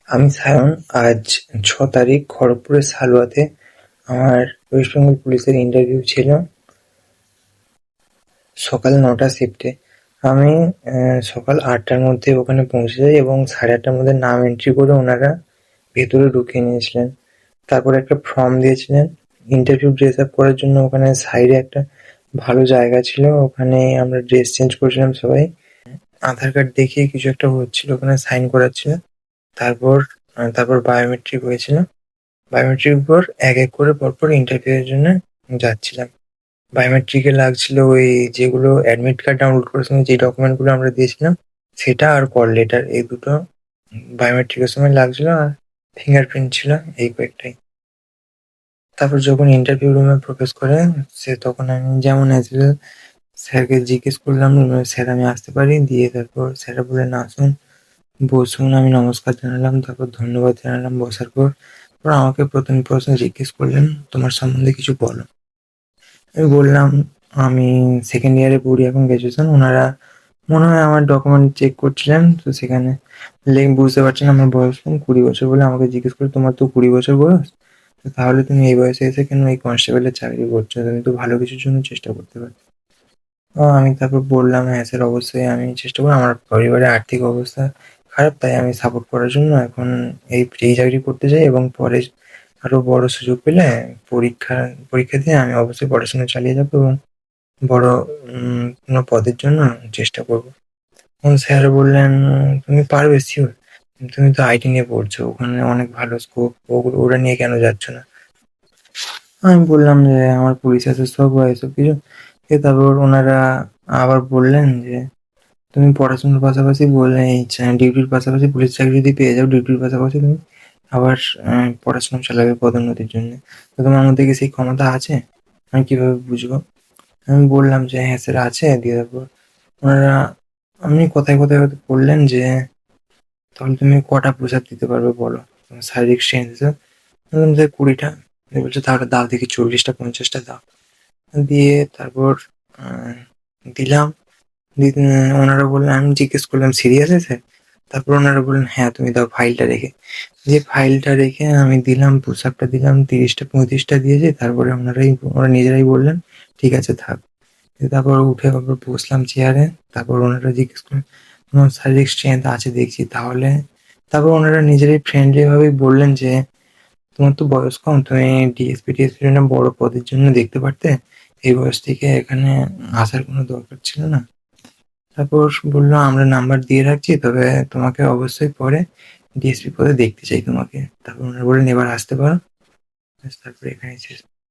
আমি সায়ন। আজ 6 তারিখ খড়গপুরের সালুয়াতে আমার ওয়েস্ট বেঙ্গল পুলিশের ইন্টারভিউ ছিল সকাল 9টা শিফটে। আমি সকাল 8টার মধ্যে ওখানে পৌঁছে যাই এবং 8:30টার মধ্যে নাম এন্ট্রি করে ওনারা ভেতরে ঢুকিয়ে নিয়েছিলেন। তারপর একটা ফর্ম দিয়েছিলেন ইন্টারভিউ ড্রেস আপ করার জন্য। ওখানে সাইডে একটা ভালো জায়গা ছিল, ওখানে আমরা ড্রেস চেঞ্জ করছিলাম সবাই। আধার কার্ড দেখিয়ে কিছু একটা হচ্ছিল, ওখানে সাইন করাচ্ছিল। তারপর বায়োমেট্রিক হয়েছিল। বায়োমেট্রিক পর এক এক করে পরপর ইন্টারভিউ এর জন্য যাচ্ছিলাম। বায়োমেট্রিকে লাগছিল ওই যেগুলো অ্যাডমিট কার্ড ডাউনলোড করার সময় যে ডকুমেন্ট গুলো আমরা দিয়েছিলাম সেটা, আর কল লেটার, এই দুটো বায়োমেট্রিকের সময় লাগছিল। আর ফিঙ্গারপ্রিন্ট ছিল, এই কয়েকটাই। তারপর যখন ইন্টারভিউ রুমে প্রবেশ করে তখন আমি যেমন অ্যাজ স্যারকে জিজ্ঞেস করলাম, স্যার আমি আসতে পারি? দিয়ে তারপর স্যার বললেন আসুন, বসুন। আমি নমস্কার জানালাম, তারপর ধন্যবাদ জানালাম বসার পর। আমাকে প্রথম প্রশ্ন জিজ্ঞেস করলেন, তোমার সম্বন্ধে কিছু বলো। আমি বললাম আমি সেকেন্ড ইয়ারে পড়ি, এখন গ্রাজুয়েশন। ওনারা মনে হয় আমার ডকুমেন্ট চেক করছিলেন, তো সেখানে বুঝতে পারছেন আমার বয়স কম, 20 বছর বলে আমাকে জিজ্ঞেস করে, তোমার তো 20 বছর বয়স, তো তাহলে তুমি এই বয়সে এসে কেন এই কনস্টেবলের চাকরি করছো? তুমি তো ভালো কিছুর জন্য চেষ্টা করতে পারো। আমি তারপর বললাম, হ্যাঁ স্যার অবশ্যই আমি চেষ্টা করবো। আমার পরিবারের আর্থিক অবস্থা খারাপ, তাই আমি সাপোর্ট করার জন্য এখন এই চাকরি করতে চাই, এবং পরে আরো বড় সুযোগ পেলে পরীক্ষা পরীক্ষা দিয়ে আমি অবশ্যই পড়াশোনা চালিয়ে যাবো এবং বড় কোনো পদের জন্য চেষ্টা করবো। তখন স্যার বললেন, তুমি পারবে শিওর? তুমি তো আইটি নিয়ে পড়ছো, ওখানে অনেক ভালো স্কোপ, ওটা নিয়ে কেন যাচ্ছ না? আমি বললাম যে আমার পুলিশ আসার শখ বা এসব কিছু। তারপর ওনারা আবার বললেন যে তুমি পড়াশোনার পাশাপাশি বললে এই ডিউটির পাশাপাশি পুলিশ চাকরি যদি পেয়ে যাও, ডিউটির পাশাপাশি তুমি আবার পড়াশোনা চালাবে পদোন্নতির জন্য, তো তোমার মধ্যে কি সেই ক্ষমতা আছে? আমি কিভাবে বুঝবো? আমি বললাম যে হ্যাঁ স্যার আছে। দিয়ে তারপর ওনারা আপনি কথায় কথায় হয়তো বললেন যে তাহলে তুমি কটা পুশ আপ দিতে পারবে বলো, তোমার শারীরিক স্ট্রেংথ। বললাম যে 20টা। বলছে তাহলে দাও দেখি, 40টা 50টা দাও। দিয়ে তারপর দিলাম। ওনারা বললেন, আমি জিজ্ঞেস করলাম সিরিয়াস আছে? তারপর ওনারা বললেন হ্যাঁ তুমি দাও ফাইলটা রেখে। যে ফাইলটা রেখে আমি দিলাম, পুশ আপটা দিলাম, 30টা 35টা দিয়েছে। তারপরে ওরা নিজেরাই বললেন ঠিক আছে থাক। তারপর উঠে আবার বসলাম চেয়ারে। তারপর ওনারা জিজ্ঞেস করলেন, তোমার শারীরিক স্ট্রেংথ আছে দেখছি তাহলে। তারপর ওনারা নিজেরাই ফ্রেন্ডলি ভাবে বললেন যে তোমার তো বয়স কম, তুমি ডিএসপি টিএসপি জন্য বড় পদের জন্য দেখতে পারতে, এই বয়স থেকে এখানে আসার কোনো দরকার ছিল না। তারপর বললো আমরা নাম্বার দিয়ে রাখছি, তবে তোমাকে অবশ্যই পরে ডিএসপি পদে দেখতে চাই তোমাকে। তারপর ওনারা বললেন এবার আসতে পারো। তারপরে এখানে শেষ।